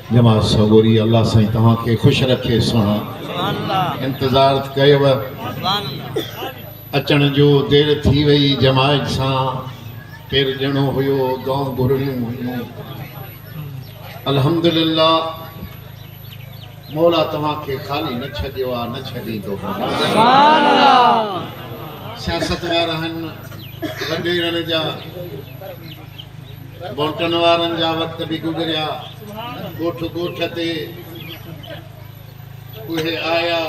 जमात सगोरी अल्लाह साईं तव्हां खे ख़ुशि रखे सुणा इंतज़ार कयव अचण जो देरि थी वई जमात सां पेर ॾियणो हुयो दुआऊं घुरणियूं हुयूं अल्हम्दुलिल्लाह मौला तव्हां खे ख़ाली न छॾियो आहे न छॾींदो सियासत वारा आहिनि वॾेरनि जा बोटनि वारनि जा वक़्त बि गुज़रिया ॻोठ ॻोठ ते उहे आया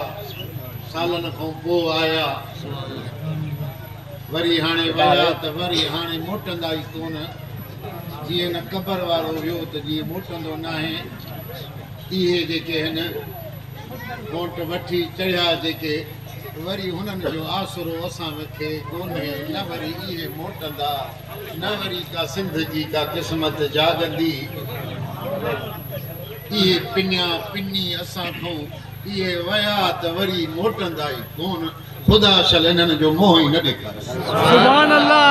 सालनि खां पोइ आया वरी हाणे विया त वरी हाणे मोटंदा ई कोन जीअं न क़बर वारो हुयो त जीअं मोटंदो न आहे इहे जेके आहिनि वोट वठी चढ़िया जेके वरी हुननि जो आसरो असां खे कोन्हे न वरी इहे मोटंदा न वरी का सिंध जी का क़िस्मत जाॻंदी इहे पिनिया पिनी असां खां इहे विया त वरी मोटंदा ई कोन ख़ुदा शल हिननि जो मोह ई न ॾेखारे सुभान अल्लाह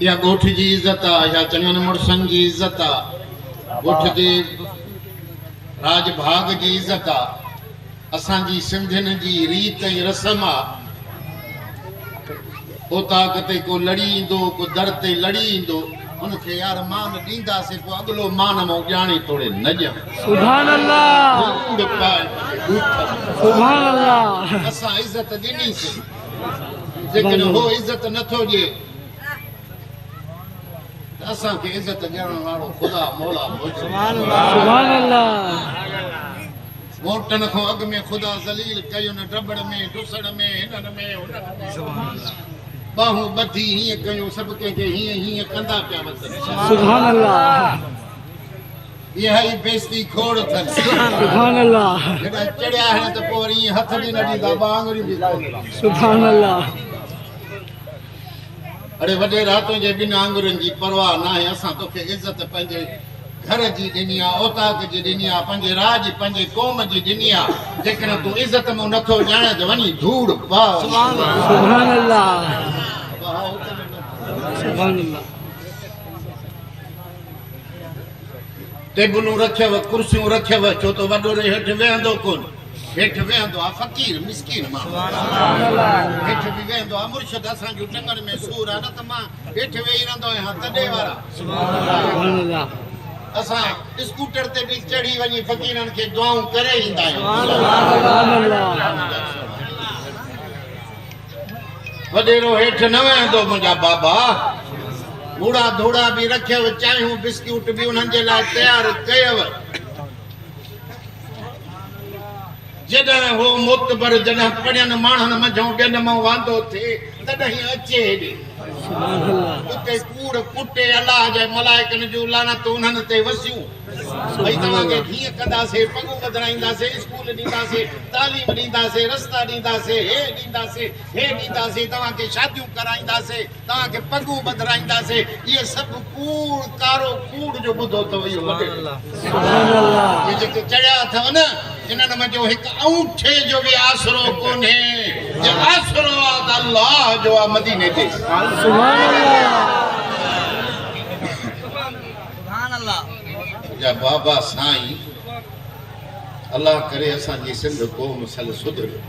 इहा ॻोठ जी इज़त आहे या चङनि मुड़ुसनि जी इज़त आहे ॻोठ जे राज भाग जी इज़त आहे असांजी सिंधियुनि जी रीत ऐं रस्म आहे ओताक ते को लड़ी ईंदो को दर ते लड़ी ईंदो उनखे यार मान ॾींदासीं पोइ अॻिलो मान मां ॼाणे तोड़े न ॼण सुभान अल्लाह सुभान अल्लाह असां इज़त ॾिनीसीं जेकॾहिं हो इज़त नथो ॾिए त असांखे इज़त ॾियण वारो ख़ुदा मौला सुभान अल्लाह मोटन खां अॻु में ख़ुदा ज़लील कयो न डबड़ में ढुसड़ में हिननि में हुननि में बाहूं ॿधी हीअं कयूं सभु कंहिंखे हीअं हीअं कंदा पिया वञनि सुभान अल्लाह इहा ई बेइज़ती खोड़ अथनि सुभान अल्लाह जॾहिं चढ़िया आहिनि त पोइ वरी हथ बि न ॾींदा ॿांगड़ियूं बि सुभान अल्लाह अड़े वॾे रातों जे बिना आंगुरनि जी परवाह न आहे असां तोखे इज़त पंहिंजे घर जी ॾिनी आहे औताक जी ॾिनी आहे पंहिंजे राज पंहिंजे क़ौम जी ॾिनी आहे जेकॾहिं तूं इज़त में नथो ॼाणे त वञी धूड़ पा सुभान अल्लाह सुभान अल्लाह टेबलूं रखियव कुर्सियूं रखियव छो त वॾो रे हेठि वेहंदो कोन हेठि वेहंदो आहे फ़क़ीर मिसकीन माण्हू हेठि बि वेहंदो आहे मुर्शिद असांजूं टंगनि में सूर आहे न त मां हेठि वेही रहंदो आहियां तॾहिं वारा असां स्कूटर ते बि चढ़ी वञी फ़क़ीरनि खे दुआऊं करे ईंदा आहियूं वॾेरो हेठि न वेहंदो मुंहिंजा बाबा बूढ़ा धोड़ा बि रखियव चांहियूं बिस्कुट बि उन्हनि जे लाइ तयारु कयव जॾहिं हो मोतबर जॾहिं पढ़ियल माण्हुनि मंझां ॿियनि मां वांदो थिए तॾहिं अचे हेॾे उते कूड़ कुटे अलाह जे मलाइकनि जूं लानतूं उन्हनि ते वसियूं भई तव्हांखे हीअं कंदासीं पगूं ॿधाईंदासीं स्कूल ॾींदासीं तालीम ॾींदासीं रस्ता ॾींदासीं हे ॾींदासीं तव्हांखे शादियूं कराईंदासीं तव्हांखे पगूं ॿधाईंदासीं इहे सभु कूड़ कारो कूड़ जो ॿुधो अथव इहे जेके चढ़िया अथव न इन्हनि में जो हिकु औंठे जो बि आसरो कोन्हे आसरो आहे त अल्लाह जो आहे मदीने ते जा बाबा साईं अल्लाह करे असांजी सिंध क़ौम सल सुधरे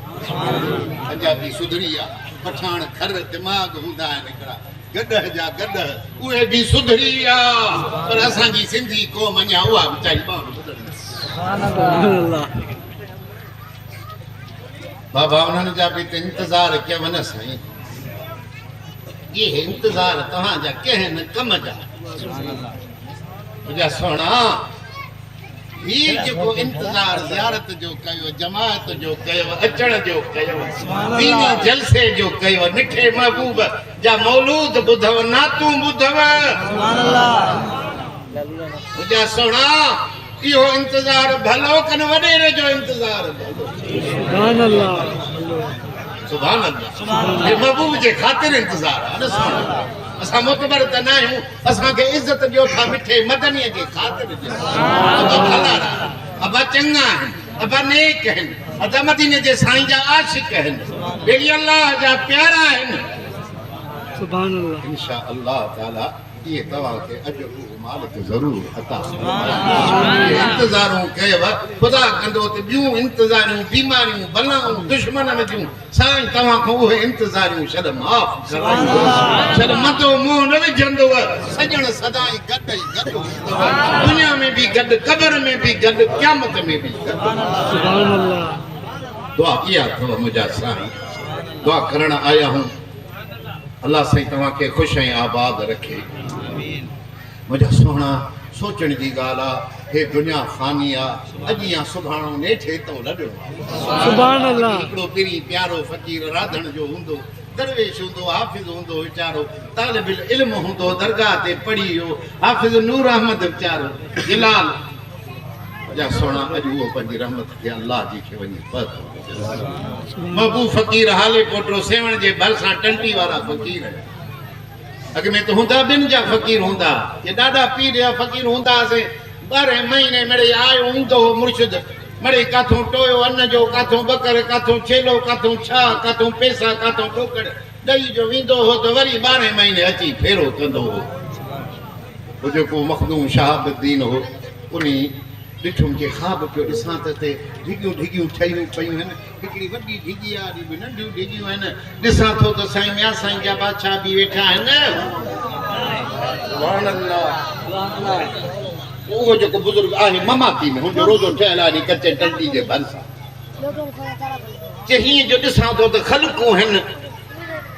पंजाबी सुधरी आहे पठाण खर दिमाग़ हूंदा आहिनि हिकिड़ा गॾह जा गॾह उहे बि सुधरी आहे पर असांजी सिंधी क़ौम अञा उहा वीचारी बाबा उन्हनि जा बि त इंतज़ार कयव न साईं इहे इंतज़ार तव्हांजा कंहिं न कम जा मुंहिंजा सोना हीउ जेको इंतज़ार ज़ियारत जो कयो जमात जो कयो अचण जो कयो दीनी जलसे जो कयो निठे महबूब जा मौलूद ॿुधव नातूं ॿुधव मुंहिंजा सोना इहो इंतज़ार भलो कनि वॾेरे जो इंतज़ार सुभान अल्लाह सुभान अल्लाह महबूब जे ख़ातिर इंतज़ार आहे असां मोतबर त न आहियूं असांखे इज़त ॾियो था मिठे मदनीअ जे ख़ातिर अबा चङा आहिनि अबा नेक आहिनि अदा मदीने जे साईं जा आशिक़ आहिनि बेली अल्लाह जा प्यारा आहिनि सुभान अल्लाह इंशा अल्लाह ताला ये तवा के अजर मालिक जरूर अता इंतजारों कयव खुदा कंदो ते बियूं इंतजारियूं बीमारियूं बलाऊं दुश्मनन जूं साईं तव्हां खां उहे इंतजारियूं छॾ माफ़ छॾ मतो मुंहुं न विझंदव सजण सदाई गॾ ई गॾ हूंदव दुनिया में भी गॾ क़ब्र में भी गॾ क़यामत में भी गॾ सुभान अल्लाह दुआ किया अथव मुंहिंजा साईं दुआ करण आया हूं अल्लाह साईं तव्हां खे ख़ुशि ऐं आबाद रखे मुझा सोना सोचण जी ॻाल्हि आहे हे दुनिया फानी आहे अॼु या सुभाणे नेठे तो लॾणो सुभान अल्लाह हिकिड़ो पहिरीं प्यारो फ़क़ीर राधण जो हूंदो दरवेश हूंदो हाफ़िज़ हूंदो वीचारो तालिब इल्म हूंदो दरगाह ते पढ़ी वियो हाफ़िज़ नूर अहमद वीचारो जलाल मुझा सोना अॼु उहो पंहिंजी रहमत खे अल्लाह जी खे वञी पत महबूब फ़क़ीर हाले पोटो सेवण जे भरिसां टंटी वारा फ़क़ीर अॻ में त हूंदा ॿिनि जा फ़क़ीर हूंदा ये ॾाढा पीर जा फ़क़ीर हूंदासीं 12 महीने मिड़े आयो हूंदो हो मुर्शिद मिड़े काथों टोयो अन्न जो काथों बकर काथों छेलो काथों छा काथों पैसा काथों टोकड़ ॾेई जो वेंदो हो त वरी 12 महीने अची फेरो कंदो हो वो जेको मखदूम शहाबुद्दीन हो उन ॾिठुमि के ख़्वाब पियो ॾिसां त ते ढिगियूं ढिगियूं ठहियूं पयूं आहिनि हिकिड़ी वॾी ढिगी आहे ॿी नंढियूं ढिगियूं आहिनि ॾिसां थो त साईं मियां साईं जा बादशाह बि वेठा आहिनि उहो जेको बुज़ुर्ग आहे ममाती में हुनजो रोज़ो ठहियल आहे कचे टंटी जे भरिसां हीअं जो ॾिसां थो त ख़लकूं आहिनि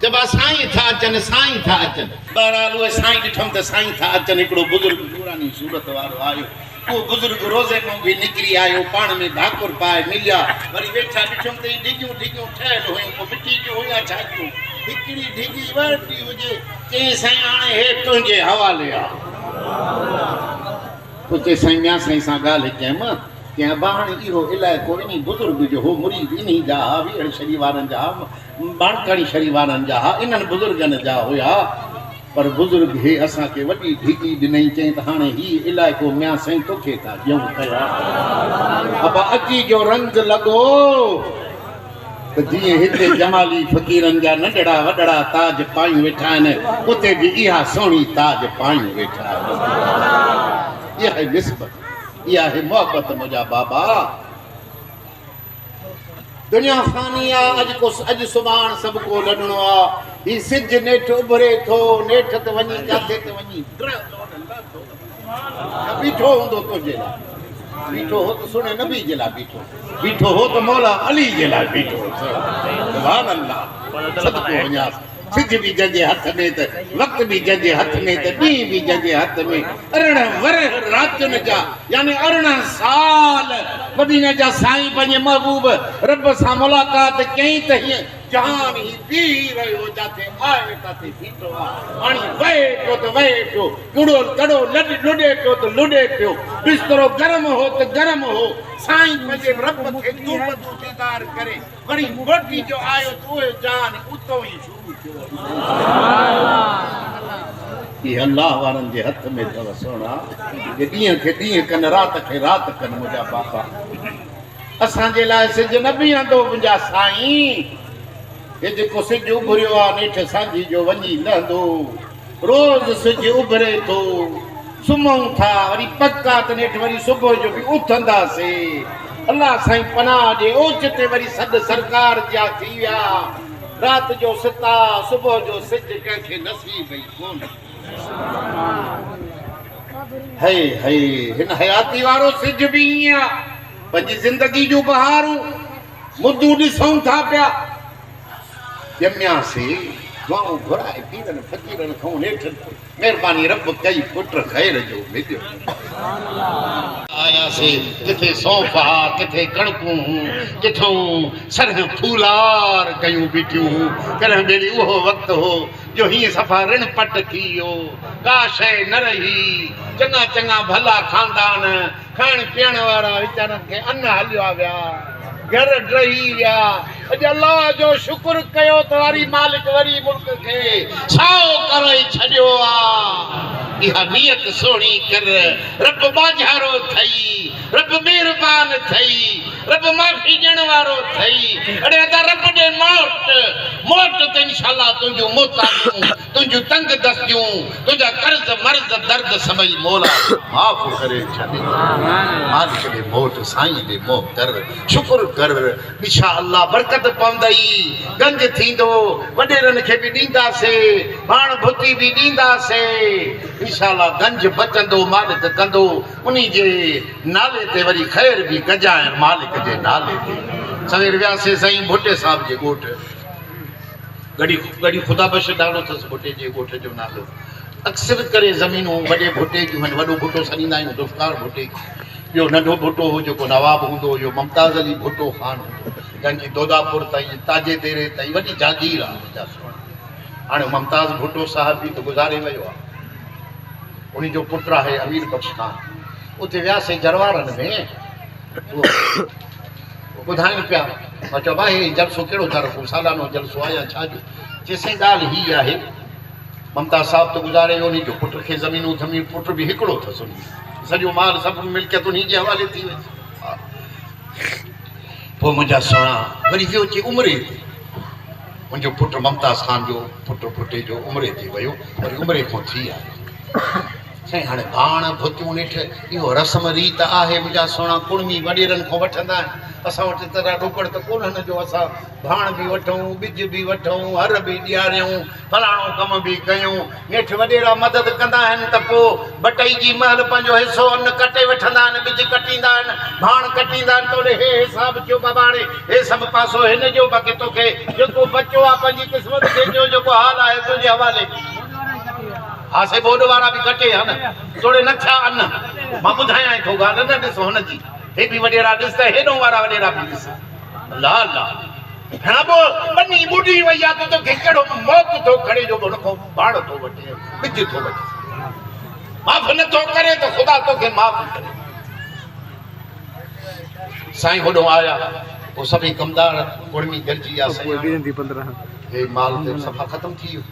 जब साईं था अचनि साईं था अचनि बहरहाल उहे साईं ॾिठमि त साईं था अचनि हिकिड़ो बुज़ुर्ग नूरानी सूरत वारो आयो वो बुजुर्ग रोज़े में भी निकरी आयो पाण में भाकुर पाए मिलिया वरी वेठा ॾिठुमि त ढिगियूं ढिगियूं ठहियल हुयूं पोइ मिटी जो हुया छा कयूं हिकिड़ी ढिगी वरती हुजे चई साईं हाणे हे तुंहिंजे हवाले आहे पोइ चई साईं मियां साईं सां ॻाल्हि कयमि कि हाणे इहो इलाइक़ो इन बुज़ुर्ग जो हो मुरीद इन जा वीहड़ शरी वारनि जा बाणकणी शरी वारनि जा इन्हनि बुज़ुर्गनि जा हुया पर बुजुर्ग हे असां के वॾी ढिगी ॾिनई चई त हाणे ही इलाइक़ो मियां साईं तोखे था ॾियूं कया अब अची जो रंग लॻो त जीअं हिते जमाली फ़क़ीरनि जा नंढड़ा वॾड़ा ताज पायूं वेठा आहिनि उते बि इहा सुहिणी ताज पायूं वेठा आहिनि इहा आहे निस्बत इहा आहे मोहबत मुंहिंजा बाबा दुनिया फानी आहे अॼु सुभाणे सभु को लॾणो आहे ही सिज नेठ उभरे थो नेठ ते वञी काथे ते वञी बीठो हूंदो तुंहिंजे लाइ बीठो हो त सुणे नबी जे लाइ बीठो हो त मौला अली जे लाइ बीठो सुभान अल्लाह सदको वञासि सिज भी जंहिंजे हथ में त वक़्त भी जंहिंजे हथ में त ॾींहुं भी जंहिंजे हथ में 18 वरह रातियुनि जा यानी 18 साल मदीने जा साईं पंहिंजे महबूब रब सां मुलाक़ात कई त हीअं जहान ही पी रहियो जाते आए ताते बीठो हाणे वहे पियो त वहे पियो कूड़ो कड़ो लुॾे पियो त लुॾे पियो बिस्तरो गरम हो त गरम हो साईं पंहिंजे रब खे धूप दीदार करे वरी रोटी जो आयो त उहे जान उतो ई शुरू थियो ये अल्लाह वारनि जे हथ में अथव सोना ये ॾींहं खे ॾींहं कनि राति खे राति कनि मुंहिंजा बाबा असांजे लाइ सिज न बीहंदो मुंहिंजा साईं ये जेको सिज उभरियो आहे नेठ सांझी जो वञी लहंदो रोज़ सिज उभरे थो सुम्हूं था वरी पक्का त नेठ वरी सुबुह जो बि उथंदासीं अल्लाह साईं पनाह ॾे ओचिते वरी सॾ सरकार जा थी विया राति जो सिता सुबुह जो सिज कंहिंखे नसीब ई कोन है हिन हयाती वारो सिज बि ईअं आहे पंहिंजी ज़िंदगी जूं बहारूं मुद्दूं ॾिसूं था पिया ॼमियासीं दुआऊं घुराए पीरनि फ़क़ीरनि खां नेठ महिरबानी रब कई पुट ख़ैर जो मिलियो आयासीं किथे सौंफ किथे कणकूं किथों सरह फूलार कयूं बीठियूं कॾहिं ॿेड़ी उहो वक़्तु हो जो हीअं सफ़ा ऋण पट थी वियो का शइ न रही चङा चङा भला खानदान खाइण पीअण वारा वीचारनि खे अन्न हलिया विया घर ड्रही विया अॼु अल्लाह जो शुक्र कयो त वरी मालिक वरी मुल्क खे साओ करे छॾियो आहे। इहा नियत सुहिणी कर, रब बाज़ारो थई, रब महिरबान थई, रब माफ़ी ॾियण वारो थई। अड़े अदा रब ॾे मोट त इंशाअल्लाह तुंहिंजूं मोहताजूं, तुंहिंजूं तंग दस्तियूं, तुंहिंजा कर्ज़ मर्ज़ दर्द सभई मौला माफ़ करे छॾे। मालिक ॾे मोट, साईं ॾे मोह कर, शुक्र कर। इंशाअल्लाह बरकत पवंदई, गंज थींदो, वॾेरनि खे बि ॾींदासीं, पाण भुती बि ॾींदासीं। इंशाअल्लाह गंज बचंदो, मालिक कंदो उन्ही जे नाले ते वरी ख़ैर बि गजाइण मालिक जे नाले ते। सवेर वियासीं साईं भुटे साहिब जे ॻोठ, गड़ी ख़ुदा बख़्श ॾाढो अथसि भुटे जे ॻोठ जो नालो। अक्सर करे ज़मीनूं वॾे भुटे जूं आहिनि, वॾो भुटो सॾींदा आहियूं दुफ़्कार भुटे। ॿियो नंढो भुटो हो जेको नवाब हूंदो हुयो, मुमताज़ अली भुटो ख़ान, जंहिंजी दोदापुर ताईं ताजे तेरे ताईं वॾी जागीर आहे मुंहिंजा सोना। हाणे मुमताज़ भुटो साहिब बि त गुज़ारे वियो आहे, उन जो पुटु आहे अमीर बख़्श ख़ान। उते वियासीं जरवारनि में, ॿुधाइनि पिया, मां चयो भाई जलसो कहिड़ो था रखूं, सालानो जलसो आहे या छा जो? चइसि ॻाल्हि हीअ आहे, मुमताज़ साहिब त गुज़ारे वियो, उन जो पुट खे ज़मीनूं ज़मीन, पुटु बि हिकिड़ो अथसि, उन सॼो माल सभु मिल्कियत उन जे हवाले थी वई। पोइ मुंहिंजा सुहिणा वरी वियो अचे उमिरि ते, मुंहिंजो पुटु मुमताज़ ख़ान जो पुटु पुटे जो उमिरि ते वियो, वरी उमिरि खां थी आहे। साईं हाणे भाण भुतियूं नेठ इहो रस्म रीत आहे मुंहिंजा सुहिणा, कुड़मी वॾेरनि खां वठंदा आहिनि। असां वटि त ॾुकड़ त कोन्हनि जो असां भाण बि वठूं, ॿिज बि वठूं, हर बि ॾियारियूं, फलाणो कम बि कयूं। नेठि वॾेरा मदद कंदा आहिनि त पोइ बटई जी महिल पंहिंजो हिसो अन्न कटे वठंदा आहिनि, ॿिज कटींदा आहिनि, भाण कटींदा आहिनि। तोड़े हे हिसाब थियो बाबा, हाणे हे सभु पासो हिन जो, बाक़ी तोखे जेको बचो आहे पंहिंजी क़िस्मत खे जो जेको हाल आहे तुंहिंजे हवाले। हा से बोर्ड वारा बि कटे हा न, थोरे न थिया अन्न। मां ॿुधायां थो ॻाल्हि, न ॾिसो हुनजी, हे बि वॾेरा ॾिस त हेॾो वारा वॾेरा बि ॾिस। ला ला हा पोइ बनी ॿुॾी वई आहे त तोखे कहिड़ो मौत थो खणे जो हुनखां भाण थो वठे, ॿिज थो वठे। माफ़ नथो करे त ख़ुदा तोखे माफ़ करे। साईं होॾो आया, पोइ सभई कमदार कुड़मी गॾिजी विया। साईं हे माल त सफ़ा ख़तमु थी वियो,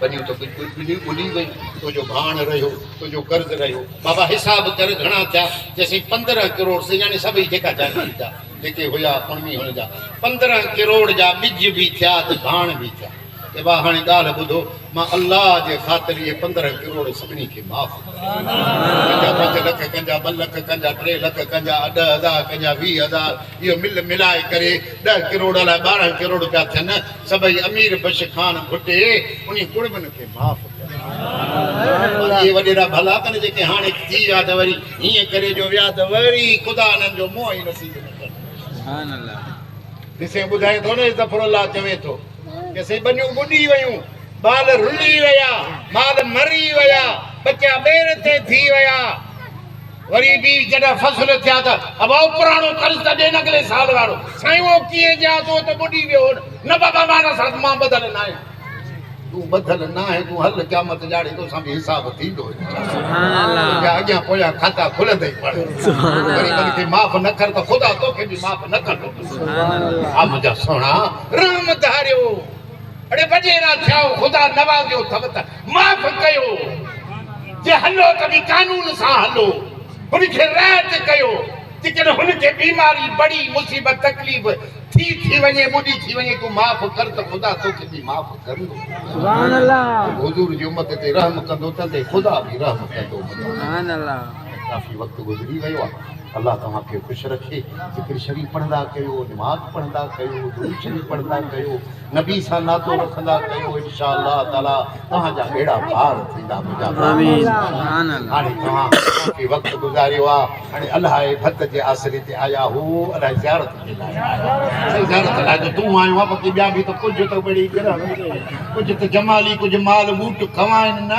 वञूं त ॿुॾी वई, तुंहिंजो भाण रहियो, तुंहिंजो कर्ज़ रहियो। बाबा हिसाब कर घणा थिया? चइसि 15 करोड़ से, यानी सभई जेका जागीर जा जेके हुया कुड़मी हुन जा 15 करोड़ जा ॿिज बि थिया त भाण बि थिया। के बा हाणे ॻाल्हि ॿुधो, मां अल्लाह जे ख़ातिर इहे 15 करोड़ सभिनी खे माफ़ कंजा, 5 लख कंजा, 2 लख कंजा, 3 लख कंजा, 10,000 कंजा, 20,000, इहो मिलाए करे 10 करोड़ अलाए 12 करोड़ पिया थियनि। सभई अमीर बख़्श ख़ान भुटे उन कुड़मनि खे माफ़ कयो। इहे वॾेरा भला कनि जेके हाणे थी विया त वरी हीअं करे जो विया त वरी ख़ुदा हिननि जो मोह ई नसीब न करे। ॾिसे ॿुधाए थो न ज़फ़रुल्लाह चवे थो कि से बनियूं ॿुॾी वयूं, बाल रुली विया, माल मरी विया, बच्चा ॿेर ते थी विया। वरी बि जॾहिं फसल थिया त अब पुराणो कर्ज़ त ॾे न अॻिले साल वारो। साईं उहो कीअं ॾियां, तो त ॿुॾी वियो न बाबा, मां बदल न आहियां। तूं बदल न आहे, तूं हल क़यामत ॼाणे तोसां बि हिसाब थींदो। अॻियां पोयां खाता खुलंदई, पर वरी खे माफ़ न कर त ख़ुदा तोखे बि माफ़ न कंदो। हा मुंहिंजा सुहिणा रहम धारियो, अड़े वॾेरा थिया, ख़ुदा नवाज़ियो अथव त माफ़ कयो। जे हलो त बि कानून सां हलो, हुनखे रिआयत कयो। जेकॾहिं हुनखे बीमारी बड़ी मुसीबत तकलीफ़ थी वञे, ॿुॾी थी वञे, तूं माफ़ कर त ख़ुदा तोखे बि माफ़ कंदो। सुभान अल्लाह। हुजूर जी उम्मत ते रहम कंदो त ख़ुदा बि रहम कंदो। सुभान अल्लाह। काफ़ी वक़्तु गुज़री वियो आहे, अल्लाह तव्हांखे ख़ुशि रखे। ज़िक्र शरीफ़ पढ़ंदा कयो, निमाज़ पढ़ंदा कयो, दुरूद शरीफ़ पढ़ंदा कयो, नबी सां नातो रखंदा कयो। इंशाअल्लाह ताला तव्हांजा अहिड़ा ॿार थींदा मुंहिंजा। आमीन। हाणे तव्हां वक़्तु गुज़ारियो आहे, हाणे अलाह जे भत जे आसिरे ते आया हो, अलाए ज़ियारत जे लाइ ज़ियारत लाइ त तूं आयो आहे, बाक़ी ॿिया बि त कुझु त बड़ी कुझु त जमाली, कुझु माल बूट खवाइनि न।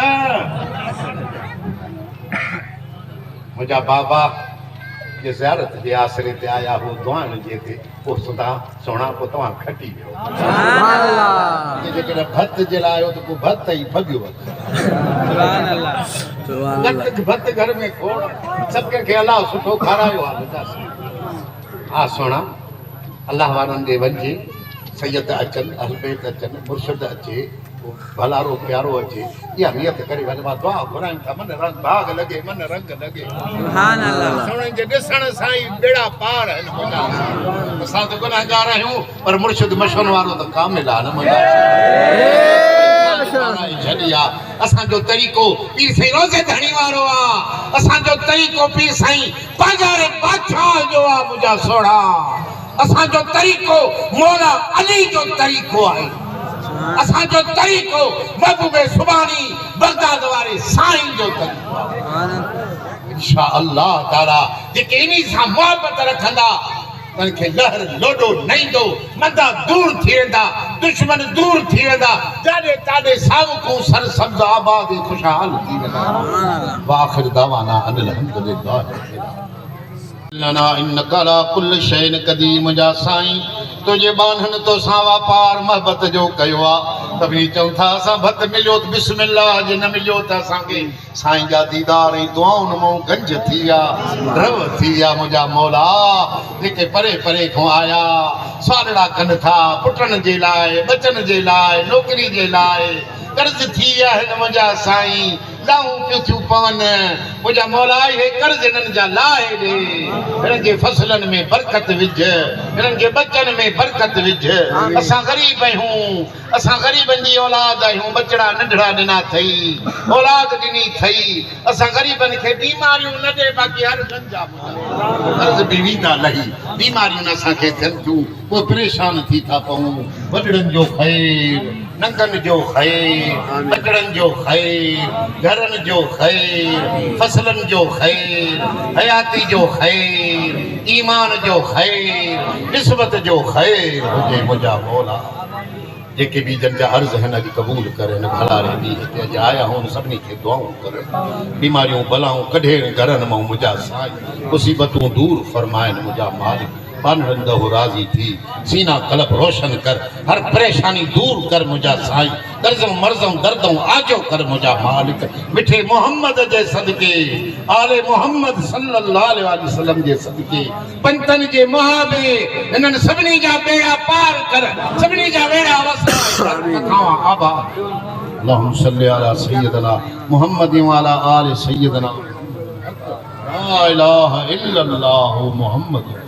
मुंहिंजा बाबा जे ज़ियारत जे आसिरे ते आया हो, दुआन जे ते, पोइ सुधा सोना पोइ तव्हां खटी वियो। जेकॾहिं भत जे लाइ आयो त पोइ भत ई भॻियो। भत घर में खोड़, सभु कंहिंखे अलाह सुठो खारायो आहे। हा सोना अल्लाह वारनि ॾे वञिजे सैयद अचनि अहल बैत अचनि मुर्शिद अचे भलारो प्यारो अचे इहा नियत करे वञ मां दुआ घुरायूं था मन रंग भाग लॻे मन रंग लॻे सुभान अल्लाह सुणनि जे ॾिसण साईं बेड़ा पार आहिनि मुंहिंजा असां त गुनाहगार आहियूं पर मुर्शिद मशवनि वारो त कामिल आहे न मुंहिंजा असांजो तरीक़ो पीर साईं रोज़े धणी वारो आहे असांजो तरीक़ो पीर साईं बाज़ारे बादशाह जो आहे मुंहिंजा सोढ़ा असांजो तरीक़ो मौला अली जो तरीक़ो आहे असांजो तरीक़ो महबूब सुभानी बगदाद वारे साईं जो तरीक़ो आहे इंशाअल्लाह ताला जेके इन्ही सां मुहबत रखंदा उनखे लहर लोडो नईंदो मंदा दूर थी वेंदा दुश्मन दूर थी वेंदा जाॾे ताॾे सावकूं सर सब्ज़ आबाद खुशहाल थी वेंदा वाखिर दावाना अनिल हम्दुलिल्लाह लना इन्नका ला कुल शैइन क़दीर मुंहिंजा साईं तुंहिंजे बाननि तो सां वापार महबत जो कयो आहे तभी चऊं था असां भत मिलियो त बिस्मिल्लाह जे न मिलियो त असांखे साईं जा दीदार ऐं दुआउनि मां गंज थी विया रव थी विया मुंहिंजा मौला जेके परे परे खां आया सालड़ा कनि था पुटनि जे लाइ बचनि जे लाइ नौकिरी जे लाइ कर्ज़ थी विया आहिनि मुंहिंजा साईं लाऊं पियो थियूं पवनि मुंहिंजा मौला इहे कर्ज़ हिननि जा लाहे ॾे हिननि जे फसलनि में बरकत विझ हिननि जे बचनि में बरकत विझ असां ग़रीब आहियूं असां ग़रीबनि जी औलाद आहियूं बचड़ा नंढड़ा ॾिना अथई औलाद ॾिनी अथई असां ग़रीबनि खे बीमारियूं न ॾे बाक़ी हर गंजा कर्ज़ बि वेंदा लही बीमारियूं असांखे थियनि थियूं पोइ परेशान थी था पऊं वॾड़नि जो ख़ैर नंगनि जो ख़ैर बचड़नि जो ख़ैर घरनि जो ख़ैर फसलनि जो ख़ैर हयाती जो ख़ैर ईमान जो ख़ैर निस्बत जो ख़ैर हुजे मुंहिंजा मौला जेके बि जन जा अर्ज़ आहिनि अॼु क़बूल करे न भलारे बि हिते अॼु आया हुअनि सभिनी खे दुआऊं करे बीमारियूं बलाऊं कढे घरनि मां मुंहिंजा साईं मुसीबतूं दूर फरमाइनि मुंहिंजा मालिक पानरंद हो राज़ी थी सीना कलब रोशन कर हर परेशानी दूर कर मुंहिंजा साईं कर्ज़ों मर्ज़ों दर्दों आजो कर मुंहिंजा मालिक मिठे मोहम्मद जे सदके आले मोहम्मद सल्लल्लाहु अलैहि वसल्लम जे सदके पंतनि जे महाबे इन्हनि सभिनी जा बेड़ा पार कर सभिनी जा बेड़ा वसा खावा आबा अल्लाहुम्मा सल्ली अला सय्यदना मुहम्मद व अला आले सय्यदना ला इलाहा इल्लल्लाहु मुहम्मद